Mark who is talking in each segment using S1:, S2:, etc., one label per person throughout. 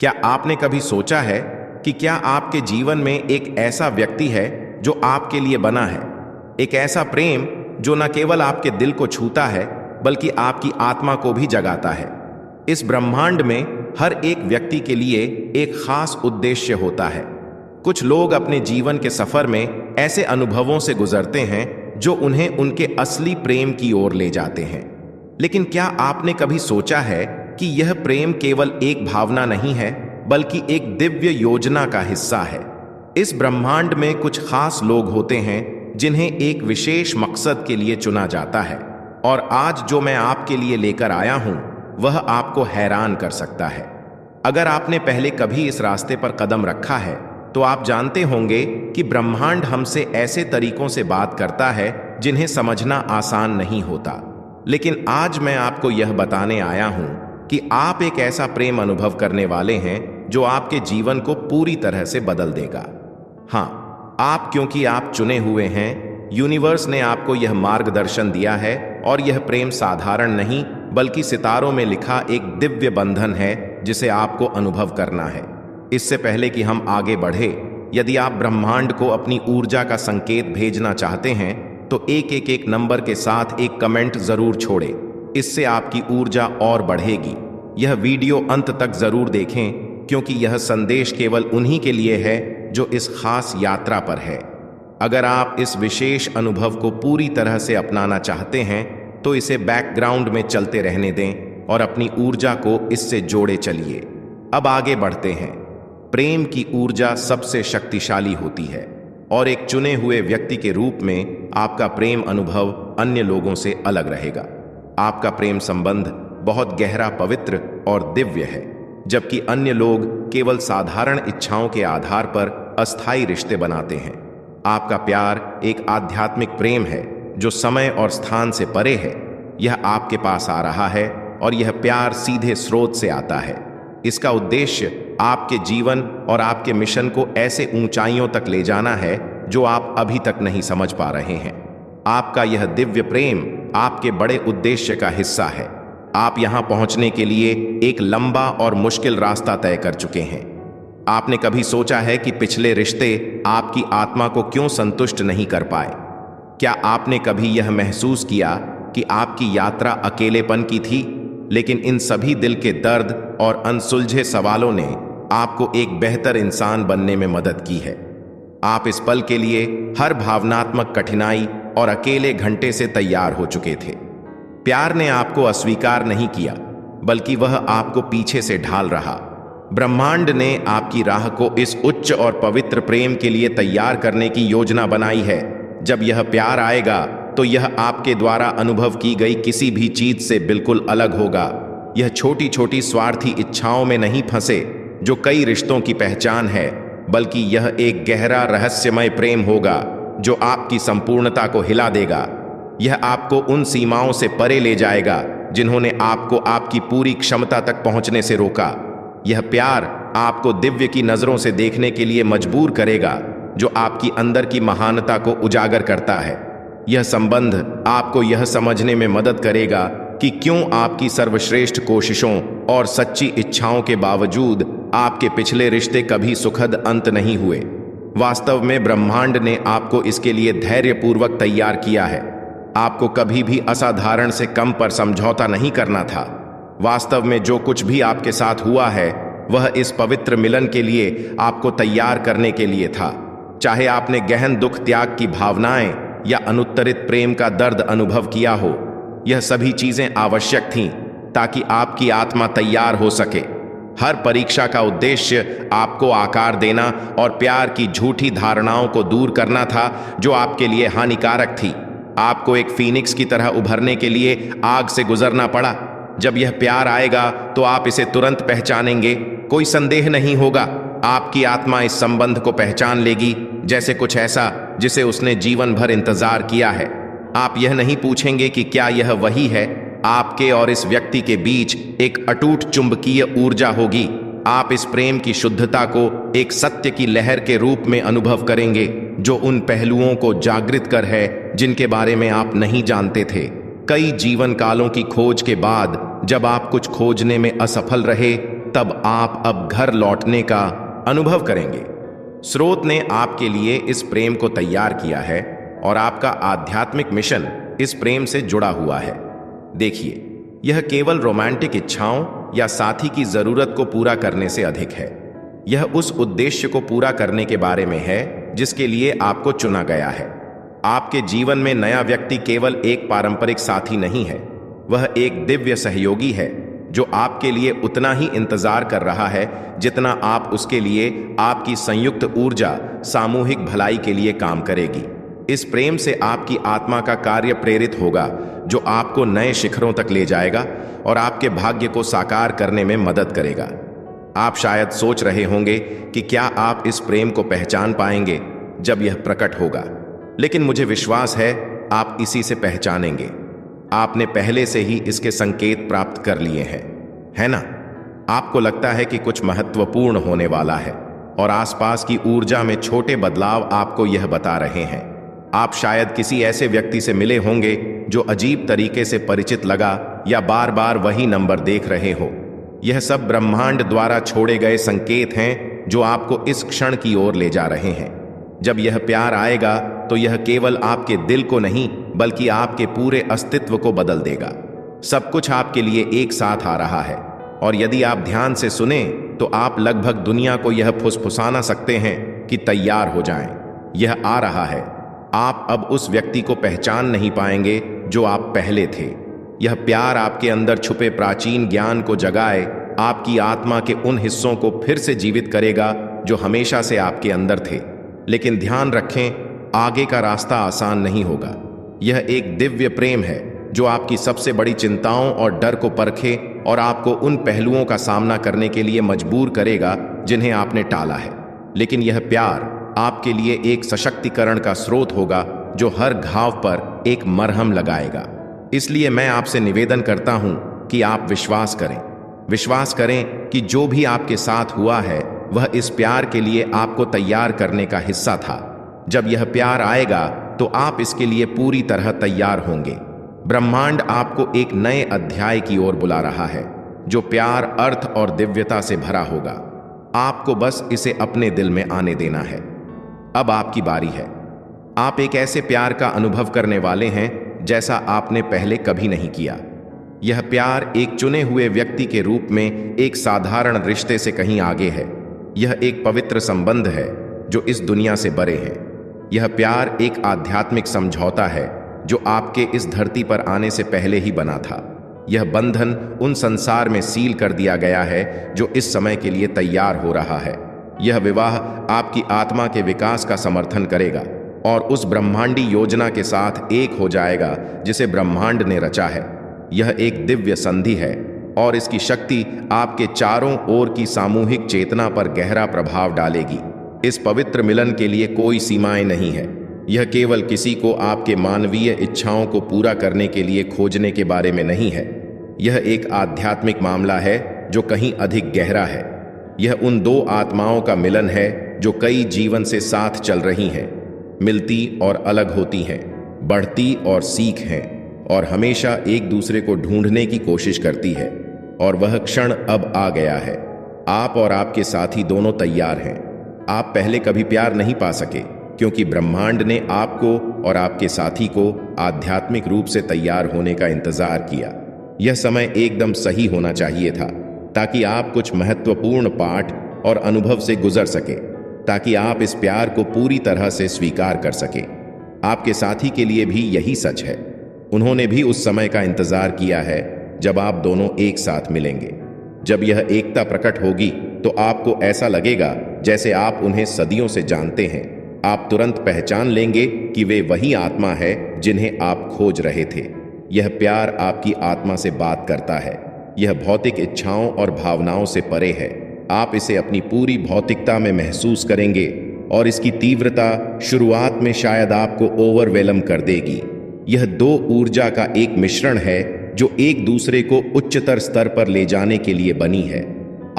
S1: क्या आपने कभी सोचा है कि क्या आपके जीवन में एक ऐसा व्यक्ति है जो आपके लिए बना है? एक ऐसा प्रेम जो न केवल आपके दिल को छूता है बल्कि आपकी आत्मा को भी जगाता है। इस ब्रह्मांड में हर एक व्यक्ति के लिए एक खास उद्देश्य होता है। कुछ लोग अपने जीवन के सफर में ऐसे अनुभवों से गुजरते हैं जो उन्हें उनके असली प्रेम की ओर ले जाते हैं। लेकिन क्या आपने कभी सोचा है कि यह प्रेम केवल एक भावना नहीं है बल्कि एक दिव्य योजना का हिस्सा है? इस ब्रह्मांड में कुछ खास लोग होते हैं जिन्हें एक विशेष मकसद के लिए चुना जाता है, और आज जो मैं आपके लिए लेकर आया हूं वह आपको हैरान कर सकता है। अगर आपने पहले कभी इस रास्ते पर कदम रखा है तो आप जानते होंगे कि ब्रह्मांड हमसे ऐसे तरीकों से बात करता है जिन्हें समझना आसान नहीं होता। लेकिन आज मैं आपको यह बताने आया हूं कि आप एक ऐसा प्रेम अनुभव करने वाले हैं जो आपके जीवन को पूरी तरह से बदल देगा। हाँ, आप, क्योंकि आप चुने हुए हैं। यूनिवर्स ने आपको यह मार्गदर्शन दिया है, और यह प्रेम साधारण नहीं बल्कि सितारों में लिखा एक दिव्य बंधन है जिसे आपको अनुभव करना है। इससे पहले कि हम आगे बढ़े, यदि आप ब्रह्मांड को अपनी ऊर्जा का संकेत भेजना चाहते हैं तो एक नंबर के साथ एक कमेंट जरूर छोड़ें। इससे आपकी ऊर्जा और बढ़ेगी। यह वीडियो अंत तक जरूर देखें, क्योंकि यह संदेश केवल उन्हीं के लिए है जो इस खास यात्रा पर है। अगर आप इस विशेष अनुभव को पूरी तरह से अपनाना चाहते हैं तो इसे बैकग्राउंड में चलते रहने दें और अपनी ऊर्जा को इससे जोड़े चलिए। अब आगे बढ़ते हैं। प्रेम की ऊर्जा सबसे शक्तिशाली होती है, और एक चुने हुए व्यक्ति के रूप में आपका प्रेम अनुभव अन्य लोगों से अलग रहेगा। आपका प्रेम संबंध बहुत गहरा, पवित्र और दिव्य है, जबकि अन्य लोग केवल साधारण इच्छाओं के आधार पर अस्थायी रिश्ते बनाते हैं। आपका प्यार एक आध्यात्मिक प्रेम है जो समय और स्थान से परे है। यह आपके पास आ रहा है, और यह प्यार सीधे स्रोत से आता है। इसका उद्देश्य आपके जीवन और आपके मिशन को ऐसे ऊंचाइयों तक ले जाना है जो आप अभी तक नहीं समझ पा रहे हैं। आपका यह दिव्य प्रेम आपके बड़े उद्देश्य का हिस्सा है। आप यहां पहुंचने के लिए एक लंबा और मुश्किल रास्ता तय कर चुके हैं। आपने कभी सोचा है कि पिछले रिश्ते आपकी आत्मा को क्यों संतुष्ट नहीं कर पाए? क्या आपने कभी यह महसूस किया कि आपकी यात्रा अकेलेपन की थी? लेकिन इन सभी दिल के दर्द और अनसुलझे सवालों ने आपको एक बेहतर इंसान बनने में मदद की है। आप इस पल के लिए हर भावनात्मक कठिनाई और अकेले घंटे से तैयार हो चुके थे। प्यार ने आपको अस्वीकार नहीं किया, बल्कि वह आपको पीछे से ढाल रहा। ब्रह्मांड ने आपकी राह को इस उच्च और पवित्र प्रेम के लिए तैयार करने की योजना बनाई है। जब यह प्यार आएगा तो यह आपके द्वारा अनुभव की गई किसी भी चीज से बिल्कुल अलग होगा। यह छोटी छोटी स्वार्थी इच्छाओं में नहीं फंसे जो कई रिश्तों की पहचान है, बल्कि यह एक गहरा रहस्यमय प्रेम होगा जो आपकी संपूर्णता को हिला देगा। यह आपको उन सीमाओं से परे ले जाएगा जिन्होंने आपको आपकी पूरी क्षमता तक पहुंचने से रोका। यह प्यार आपको दिव्य की नजरों से देखने के लिए मजबूर करेगा, जो आपकी अंदर की महानता को उजागर करता है। यह संबंध आपको यह समझने में मदद करेगा कि क्यों आपकी सर्वश्रेष्ठ कोशिशों और सच्ची इच्छाओं के बावजूद आपके पिछले रिश्ते कभी सुखद अंत नहीं हुए। वास्तव में ब्रह्मांड ने आपको इसके लिए धैर्यपूर्वक तैयार किया है। आपको कभी भी असाधारण से कम पर समझौता नहीं करना था। वास्तव में जो कुछ भी आपके साथ हुआ है वह इस पवित्र मिलन के लिए आपको तैयार करने के लिए था। चाहे आपने गहन दुख, त्याग की भावनाएं या अनुत्तरित प्रेम का दर्द अनुभव किया हो, यह सभी चीजें आवश्यक थीं ताकि आपकी आत्मा तैयार हो सके। हर परीक्षा का उद्देश्य आपको आकार देना और प्यार की झूठी धारणाओं को दूर करना था जो आपके लिए हानिकारक थी। आपको एक फीनिक्स की तरह उभरने के लिए आग से गुजरना पड़ा। जब यह प्यार आएगा तो आप इसे तुरंत पहचानेंगे। कोई संदेह नहीं होगा, आपकी आत्मा इस संबंध को पहचान लेगी जैसे कुछ ऐसा जिसे उसने जीवन भर इंतजार किया है। आप यह नहीं पूछेंगे कि क्या यह वही है। आपके और इस व्यक्ति के बीच एक अटूट चुंबकीय ऊर्जा होगी। आप इस प्रेम की शुद्धता को एक सत्य की लहर के रूप में अनुभव करेंगे जो उन पहलुओं को जागृत कर है जिनके बारे में आप नहीं जानते थे। कई जीवन कालों की खोज के बाद जब आप कुछ खोजने में असफल रहे तब आप अब घर लौटने का अनुभव करेंगे। स्रोत ने आपके लिए इस प्रेम को तैयार किया है और आपका आध्यात्मिक मिशन इस प्रेम से जुड़ा हुआ है। देखिए, यह केवल रोमांटिक इच्छाओं या साथी की जरूरत को पूरा करने से अधिक है। यह उस उद्देश्य को पूरा करने के बारे में है जिसके लिए आपको चुना गया है। आपके जीवन में नया व्यक्ति केवल एक पारंपरिक साथी नहीं है, वह एक दिव्य सहयोगी है जो आपके लिए उतना ही इंतजार कर रहा है जितना आप उसके लिए। आपकी संयुक्त ऊर्जा सामूहिक भलाई के लिए काम करेगी। इस प्रेम से आपकी आत्मा का कार्य प्रेरित होगा जो आपको नए शिखरों तक ले जाएगा और आपके भाग्य को साकार करने में मदद करेगा। आप शायद सोच रहे होंगे कि क्या आप इस प्रेम को पहचान पाएंगे जब यह प्रकट होगा, लेकिन मुझे विश्वास है आप इसी से पहचानेंगे। आपने पहले से ही इसके संकेत प्राप्त कर लिए हैं, है ना? आपको लगता है कि कुछ महत्वपूर्ण होने वाला है और आसपास की ऊर्जा में छोटे बदलाव आपको यह बता रहे हैं। आप शायद किसी ऐसे व्यक्ति से मिले होंगे जो अजीब तरीके से परिचित लगा या बार बार वही नंबर देख रहे हो। यह सब ब्रह्मांड द्वारा छोड़े गए संकेत हैं जो आपको इस क्षण की ओर ले जा रहे हैं। जब यह प्यार आएगा तो यह केवल आपके दिल को नहीं बल्कि आपके पूरे अस्तित्व को बदल देगा। सब कुछ आपके लिए एक साथ आ रहा है और यदि आप ध्यान से सुने तो आप लगभग दुनिया को यह फुसफुसाना सकते हैं कि तैयार हो जाएं। यह आ रहा है। आप अब उस व्यक्ति को पहचान नहीं पाएंगे जो आप पहले थे। यह प्यार आपके अंदर छुपे प्राचीन ज्ञान को जगाए, आपकी आत्मा के उन हिस्सों को फिर से जीवित करेगा जो हमेशा से आपके अंदर थे। लेकिन ध्यान रखें, आगे का रास्ता आसान नहीं होगा। यह एक दिव्य प्रेम है जो आपकी सबसे बड़ी चिंताओं और डर को परखे और आपको उन पहलुओं का सामना करने के लिए मजबूर करेगा जिन्हें आपने टाला है। लेकिन यह प्यार आपके लिए एक सशक्तिकरण का स्रोत होगा जो हर घाव पर एक मरहम लगाएगा। इसलिए मैं आपसे निवेदन करता हूं कि आप विश्वास करें। विश्वास करें कि जो भी आपके साथ हुआ है वह इस प्यार के लिए आपको तैयार करने का हिस्सा था। जब यह प्यार आएगा तो आप इसके लिए पूरी तरह तैयार होंगे। ब्रह्मांड आपको एक नए अध्याय की ओर बुला रहा है जो प्यार, अर्थ और दिव्यता से भरा होगा। आपको बस इसे अपने दिल में आने देना है। अब आपकी बारी है। आप एक ऐसे प्यार का अनुभव करने वाले हैं जैसा आपने पहले कभी नहीं किया। यह प्यार एक चुने हुए व्यक्ति के रूप में एक साधारण रिश्ते से कहीं आगे है। यह एक पवित्र संबंध है जो इस दुनिया से बड़े है। यह प्यार एक आध्यात्मिक समझौता है जो आपके इस धरती पर आने से पहले ही बना था। यह बंधन उन संसार में सील कर दिया गया है जो इस समय के लिए तैयार हो रहा है। यह विवाह आपकी आत्मा के विकास का समर्थन करेगा और उस ब्रह्मांडी योजना के साथ एक हो जाएगा जिसे ब्रह्मांड ने रचा है। यह एक दिव्य संधि है और इसकी शक्ति आपके चारों ओर की सामूहिक चेतना पर गहरा प्रभाव डालेगी। इस पवित्र मिलन के लिए कोई सीमाएं नहीं है। यह केवल किसी को आपके मानवीय इच्छाओं को पूरा करने के लिए खोजने के बारे में नहीं है। यह एक आध्यात्मिक मामला है जो कहीं अधिक गहरा है। यह उन दो आत्माओं का मिलन है जो कई जीवन से साथ चल रही हैं, मिलती और अलग होती हैं, बढ़ती और सीख हैं और हमेशा एक दूसरे को ढूंढने की कोशिश करती है। और वह क्षण अब आ गया है। आप और आपके साथी दोनों तैयार हैं। आप पहले कभी प्यार नहीं पा सके क्योंकि ब्रह्मांड ने आपको और आपके साथी को आध्यात्मिक रूप से तैयार होने का इंतजार किया। यह समय एकदम सही होना चाहिए था ताकि आप कुछ महत्वपूर्ण पाठ और अनुभव से गुजर सके, ताकि आप इस प्यार को पूरी तरह से स्वीकार कर सके। आपके साथी के लिए भी यही सच है। उन्होंने भी उस समय का इंतजार किया है जब आप दोनों एक साथ मिलेंगे। जब यह एकता प्रकट होगी तो आपको ऐसा लगेगा जैसे आप उन्हें सदियों से जानते हैं। आप तुरंत पहचान लेंगे कि वे वही आत्मा है जिन्हें आप खोज रहे थे। यह प्यार आपकी आत्मा से बात करता है। यह भौतिक इच्छाओं और भावनाओं से परे है। आप इसे अपनी पूरी भौतिकता में महसूस करेंगे और इसकी तीव्रता शुरुआत में शायद आपको ओवरवेलम कर देगी। यह दो ऊर्जा का एक मिश्रण है जो एक दूसरे को उच्चतर स्तर पर ले जाने के लिए बनी है।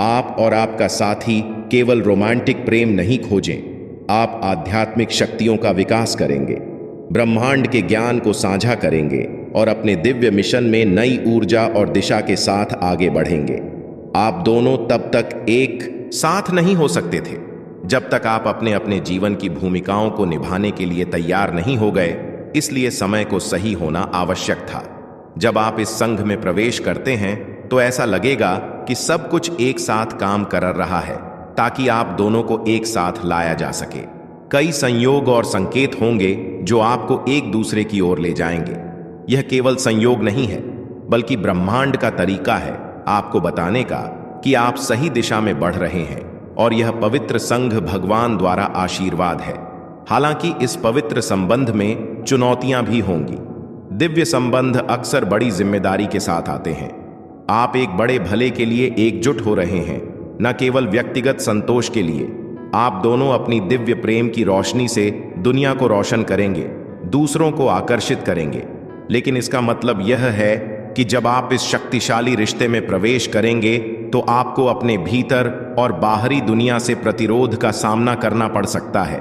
S1: आप और आपका साथी केवल रोमांटिक प्रेम नहीं खोजें, आप आध्यात्मिक शक्तियों का विकास करेंगे, ब्रह्मांड के ज्ञान को साझा करेंगे और अपने दिव्य मिशन में नई ऊर्जा और दिशा के साथ आगे बढ़ेंगे। आप दोनों तब तक एक साथ नहीं हो सकते थे जब तक आप अपने अपने जीवन की भूमिकाओं को निभाने के लिए तैयार नहीं हो गए। इसलिए समय को सही होना आवश्यक था। जब आप इस संघ में प्रवेश करते हैं तो ऐसा लगेगा कि सब कुछ एक साथ काम कर रहा है ताकि आप दोनों को एक साथ लाया जा सके। कई संयोग और संकेत होंगे जो आपको एक दूसरे की ओर ले जाएंगे। यह केवल संयोग नहीं है बल्कि ब्रह्मांड का तरीका है आपको बताने का कि आप सही दिशा में बढ़ रहे हैं, और यह पवित्र संघ भगवान द्वारा आशीर्वाद है। हालांकि इस पवित्र संबंध में चुनौतियां भी होंगी। दिव्य संबंध अक्सर बड़ी जिम्मेदारी के साथ आते हैं। आप एक बड़े भले के लिए एकजुट हो रहे हैं, न केवल व्यक्तिगत संतोष के लिए। आप दोनों अपनी दिव्य प्रेम की रोशनी से दुनिया को रोशन करेंगे, दूसरों को आकर्षित करेंगे। लेकिन इसका मतलब यह है कि जब आप इस शक्तिशाली रिश्ते में प्रवेश करेंगे तो आपको अपने भीतर और बाहरी दुनिया से प्रतिरोध का सामना करना पड़ सकता है।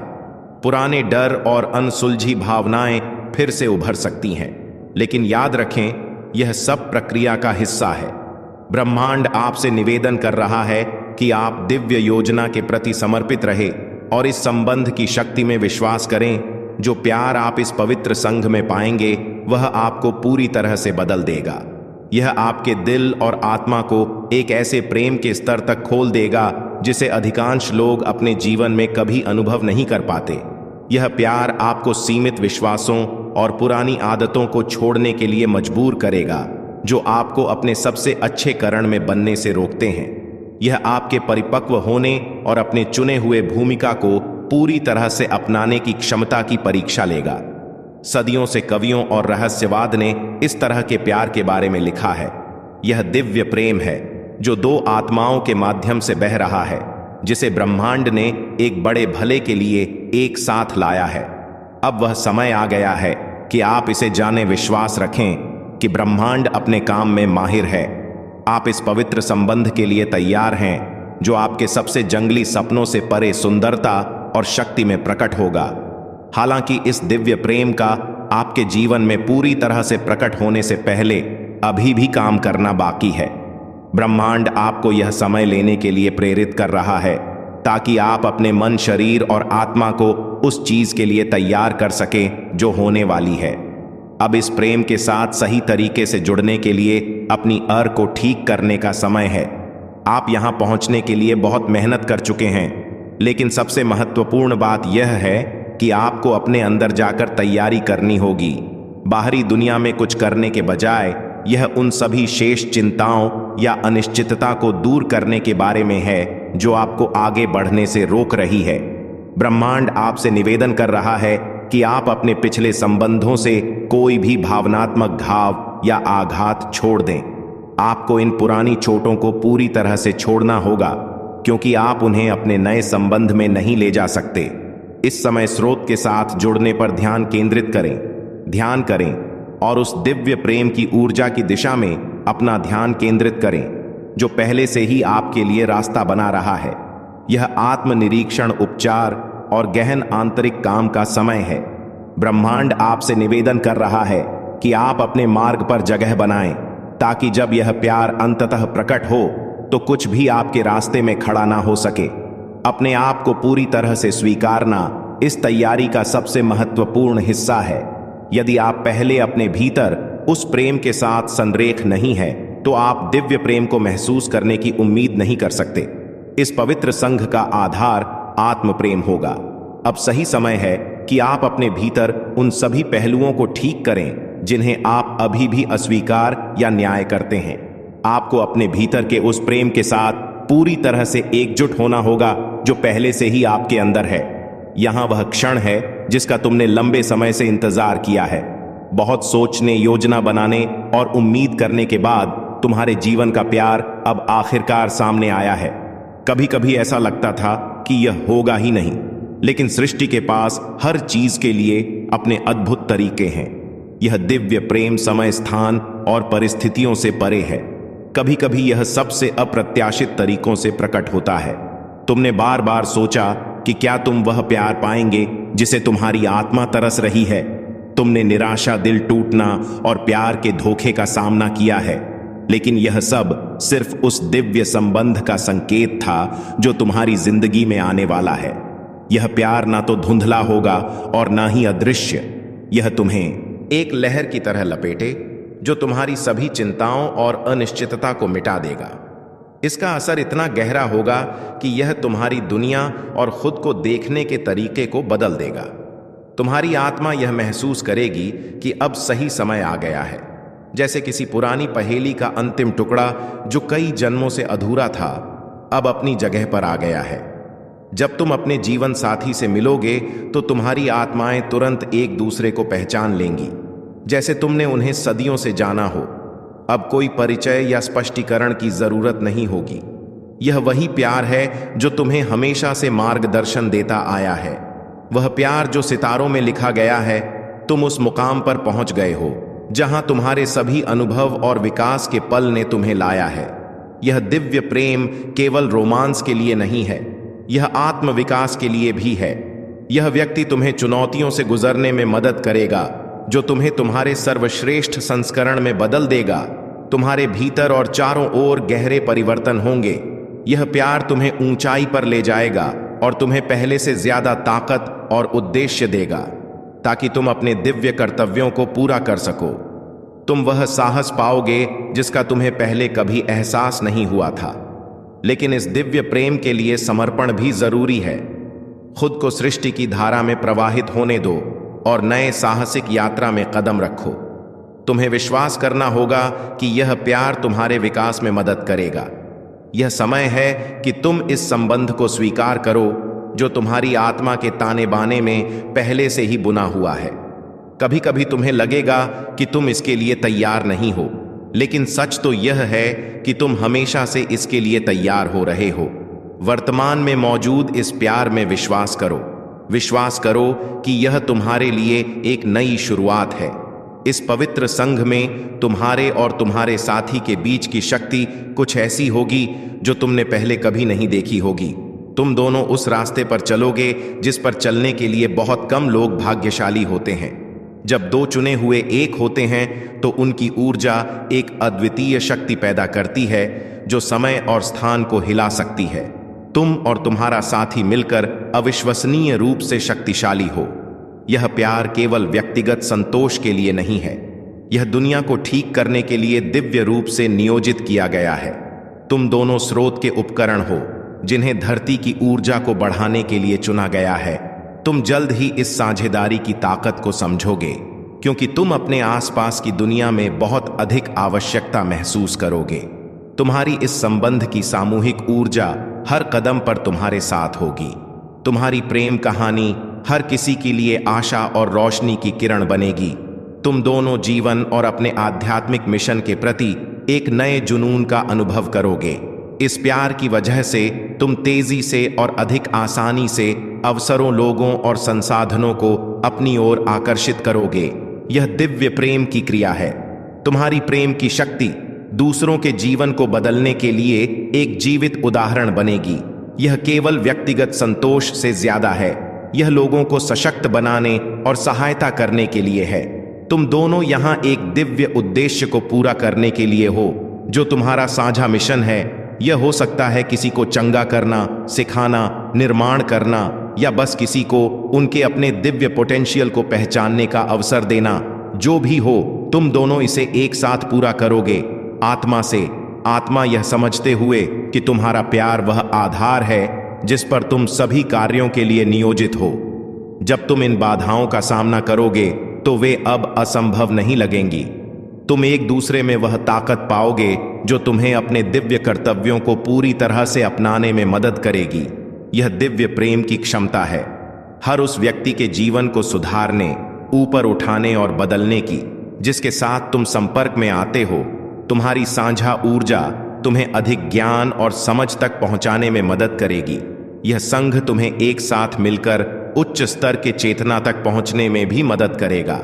S1: पुराने डर और अनसुलझी भावनाएं फिर से उभर सकती हैं, लेकिन याद रखें यह सब प्रक्रिया का हिस्सा है। ब्रह्मांड आपसे निवेदन कर रहा है कि आप दिव्य योजना के प्रति समर्पित रहे और इस संबंध की शक्ति में विश्वास करें। जो प्यार आप इस पवित्र संघ में पाएंगे वह आपको पूरी तरह से बदल देगा। यह आपके दिल और आत्मा को एक ऐसे प्रेम के स्तर तक खोल देगा जिसे अधिकांश लोग अपने जीवन में कभी अनुभव नहीं कर पाते। यह प्यार आपको सीमित विश्वासों और पुरानी आदतों को छोड़ने के लिए मजबूर करेगा जो आपको अपने सबसे अच्छे करण में बनने से रोकते हैं। यह आपके परिपक्व होने और अपने चुने हुए भूमिका को पूरी तरह से अपनाने की क्षमता की परीक्षा लेगा। सदियों से कवियों और रहस्यवाद ने इस तरह के प्यार के बारे में लिखा है। यह दिव्य प्रेम है जो दो आत्माओं के माध्यम से बह रहा है, जिसे ब्रह्मांड ने एक बड़े भले के लिए एक साथ लाया है। अब वह समय आ गया है कि आप इसे जाने, विश्वास रखें कि ब्रह्मांड अपने काम में माहिर है। आप इस पवित्र संबंध के लिए तैयार हैं जो आपके सबसे जंगली सपनों से परे सुंदरता और शक्ति में प्रकट होगा। हालांकि इस दिव्य प्रेम का आपके जीवन में पूरी तरह से प्रकट होने से पहले अभी भी काम करना बाकी है। ब्रह्मांड आपको यह समय लेने के लिए प्रेरित कर रहा है ताकि आप अपने मन, शरीर और आत्मा को उस चीज के लिए तैयार कर सकें जो होने वाली है। अब इस प्रेम के साथ सही तरीके से जुड़ने के लिए अपनी अर को ठीक करने का समय है। आप यहां पहुंचने के लिए बहुत मेहनत कर चुके हैं, लेकिन सबसे महत्वपूर्ण बात यह है कि आपको अपने अंदर जाकर तैयारी करनी होगी। बाहरी दुनिया में कुछ करने के बजाय यह उन सभी शेष चिंताओं या अनिश्चितता को दूर करने के बारे में है जो आपको आगे बढ़ने से रोक रही है। ब्रह्मांड आपसे निवेदन कर रहा है कि आप अपने पिछले संबंधों से कोई भी भावनात्मक घाव या आघात छोड़ दें। आपको इन पुरानी चोटों को पूरी तरह से छोड़ना होगा, क्योंकि आप उन्हें अपने नए संबंध में नहीं ले जा सकते। इस समय स्रोत के साथ जुड़ने पर ध्यान केंद्रित करें, ध्यान करें और उस दिव्य प्रेम की ऊर्जा की दिशा में अपना ध्यान केंद्रित करें जो पहले से ही आपके लिए रास्ता बना रहा है। यह आत्मनिरीक्षण, उपचार और गहन आंतरिक काम का समय है। ब्रह्मांड आपसे निवेदन कर रहा है कि आप अपने मार्ग पर जगह बनाएं, ताकि जब यह प्यार अंततः प्रकट हो तो कुछ भी आपके रास्ते में खड़ा ना हो सके। अपने आप को पूरी तरह से स्वीकारना इस तैयारी का सबसे महत्वपूर्ण हिस्सा है। यदि आप पहले अपने भीतर उस प्रेम के साथ संरेख नहीं है तो आप दिव्य प्रेम को महसूस करने की उम्मीद नहीं कर सकते। इस पवित्र संघ का आधार आत्म प्रेम होगा। अब सही समय है कि आप अपने भीतर उन सभी पहलुओं को ठीक करें जिन्हें आप अभी भी अस्वीकार या न्याय करते हैं। आपको अपने भीतर के उस प्रेम के साथ पूरी तरह से एकजुट होना होगा जो पहले से ही आपके अंदर है। यहां वह क्षण है जिसका तुमने लंबे समय से इंतजार किया है। बहुत सोचने, योजना बनाने और उम्मीद करने के बाद तुम्हारे जीवन का प्यार अब आखिरकार सामने आया है। कभी कभी ऐसा लगता था कि यह होगा ही नहीं, लेकिन सृष्टि के पास हर चीज के लिए अपने अद्भुत तरीके हैं। यह दिव्य प्रेम समय, स्थान और परिस्थितियों से परे है। कभी कभी यह सबसे अप्रत्याशित तरीकों से प्रकट होता है। तुमने बार बार सोचा कि क्या तुम वह प्यार पाएंगे जिसे तुम्हारी आत्मा तरस रही है। तुमने निराशा, दिल टूटना और प्यार के धोखे का सामना किया है, लेकिन यह सब सिर्फ उस दिव्य संबंध का संकेत था जो तुम्हारी जिंदगी में आने वाला है। यह प्यार ना तो धुंधला होगा और ना ही अदृश्य। यह तुम्हें एक लहर की तरह लपेटे जो तुम्हारी सभी चिंताओं और अनिश्चितता को मिटा देगा। इसका असर इतना गहरा होगा कि यह तुम्हारी दुनिया और खुद को देखने के तरीके को बदल देगा। तुम्हारी आत्मा यह महसूस करेगी कि अब सही समय आ गया है, जैसे किसी पुरानी पहेली का अंतिम टुकड़ा जो कई जन्मों से अधूरा था अब अपनी जगह पर आ गया है। जब तुम अपने जीवन साथी से मिलोगे तो तुम्हारी आत्माएं तुरंत एक दूसरे को पहचान लेंगी, जैसे तुमने उन्हें सदियों से जाना हो। अब कोई परिचय या स्पष्टीकरण की जरूरत नहीं होगी। यह वही प्यार है जो तुम्हें हमेशा से मार्गदर्शन देता आया है, वह प्यार जो सितारों में लिखा गया है। तुम उस मुकाम पर पहुंच गए हो जहां तुम्हारे सभी अनुभव और विकास के पल ने तुम्हें लाया है। यह दिव्य प्रेम केवल रोमांस के लिए नहीं है, यह आत्म विकास के लिए भी है। यह व्यक्ति तुम्हें चुनौतियों से गुजरने में मदद करेगा, जो तुम्हें तुम्हारे सर्वश्रेष्ठ संस्करण में बदल देगा। तुम्हारे भीतर और चारों ओर गहरे परिवर्तन होंगे। यह प्यार तुम्हें ऊंचाई पर ले जाएगा और तुम्हें पहले से ज्यादा ताकत और उद्देश्य देगा, ताकि तुम अपने दिव्य कर्तव्यों को पूरा कर सको। तुम वह साहस पाओगे जिसका तुम्हें पहले कभी एहसास नहीं हुआ था। लेकिन इस दिव्य प्रेम के लिए समर्पण भी जरूरी है। खुद को सृष्टि की धारा में प्रवाहित होने दो और नए साहसिक यात्रा में कदम रखो। तुम्हें विश्वास करना होगा कि यह प्यार तुम्हारे विकास में मदद करेगा। यह समय है कि तुम इस संबंध को स्वीकार करो जो तुम्हारी आत्मा के ताने बाने में पहले से ही बुना हुआ है। कभी कभी तुम्हें लगेगा कि तुम इसके लिए तैयार नहीं हो, लेकिन सच तो यह है कि तुम हमेशा से इसके लिए तैयार हो रहे हो। वर्तमान में मौजूद इस प्यार में विश्वास करो। विश्वास करो कि यह तुम्हारे लिए एक नई शुरुआत है। इस पवित्र संघ में तुम्हारे और तुम्हारे साथी के बीच की शक्ति कुछ ऐसी होगी जो तुमने पहले कभी नहीं देखी होगी। तुम दोनों उस रास्ते पर चलोगे जिस पर चलने के लिए बहुत कम लोग भाग्यशाली होते हैं। जब दो चुने हुए एक होते हैं तो उनकी ऊर्जा एक अद्वितीय शक्ति पैदा करती है जो समय और स्थान को हिला सकती है। तुम और तुम्हारा साथी मिलकर अविश्वसनीय रूप से शक्तिशाली हो। यह प्यार केवल व्यक्तिगत संतोष के लिए नहीं है, यह दुनिया को ठीक करने के लिए दिव्य रूप से नियोजित किया गया है। तुम दोनों स्रोत के उपकरण हो जिन्हें धरती की ऊर्जा को बढ़ाने के लिए चुना गया है। तुम जल्द ही इस साझेदारी की ताकत को समझोगे, क्योंकि तुम अपने आसपास की दुनिया में बहुत अधिक आवश्यकता महसूस करोगे। तुम्हारी इस संबंध की सामूहिक ऊर्जा हर कदम पर तुम्हारे साथ होगी। तुम्हारी प्रेम कहानी हर किसी के लिए आशा और रोशनी की किरण बनेगी। तुम दोनों जीवन और अपने आध्यात्मिक मिशन के प्रति एक नए जुनून का अनुभव करोगे। इस प्यार की वजह से तुम तेजी से और अधिक आसानी से अवसरों, लोगों और संसाधनों को अपनी ओर आकर्षित करोगे। यह दिव्य प्रेम की क्रिया है। तुम्हारी प्रेम की शक्ति दूसरों के जीवन को बदलने के लिए एक जीवित उदाहरण बनेगी। यह केवल व्यक्तिगत संतोष से ज्यादा है, यह लोगों को सशक्त बनाने और सहायता करने के लिए है। तुम दोनों यहाँ एक दिव्य उद्देश्य को पूरा करने के लिए हो, जो तुम्हारा साझा मिशन है। यह हो सकता है किसी को चंगा करना, सिखाना, निर्माण करना, या बस किसी को उनके अपने दिव्य पोटेंशियल को पहचानने का अवसर देना। जो भी हो, तुम दोनों इसे एक साथ पूरा करोगे, आत्मा से। आत्मा यह समझते हुए कि तुम्हारा प्यार वह आधार है जिस पर तुम सभी कार्यों के लिए नियोजित हो। जब तुम इन बाधाओं का सामना करोगे तो वे अब असंभव नहीं लगेंगी। तुम एक दूसरे में वह ताकत पाओगे जो तुम्हें अपने दिव्य कर्तव्यों को पूरी तरह से अपनाने में मदद करेगी। यह दिव्य प्रेम की क्षमता है, हर उस व्यक्ति के जीवन को सुधारने, ऊपर उठाने और बदलने की, जिसके साथ तुम संपर्क में आते हो। तुम्हारी साझा ऊर्जा तुम्हें अधिक ज्ञान और समझ तक पहुंचाने में मदद करेगी। यह संघ तुम्हें एक साथ मिलकर उच्च स्तर के चेतना तक पहुंचने में भी मदद करेगा।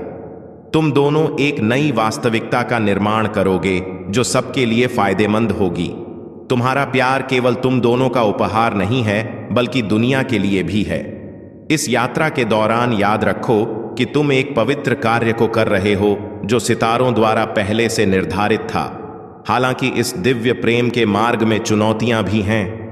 S1: तुम दोनों एक नई वास्तविकता का निर्माण करोगे जो सबके लिए फायदेमंद होगी। तुम्हारा प्यार केवल तुम दोनों का उपहार नहीं है, बल्कि दुनिया के लिए भी है। इस यात्रा के दौरान याद रखो कि तुम एक पवित्र कार्य को कर रहे हो जो सितारों द्वारा पहले से निर्धारित था। हालांकि इस दिव्य प्रेम के मार्ग में चुनौतियां भी हैं।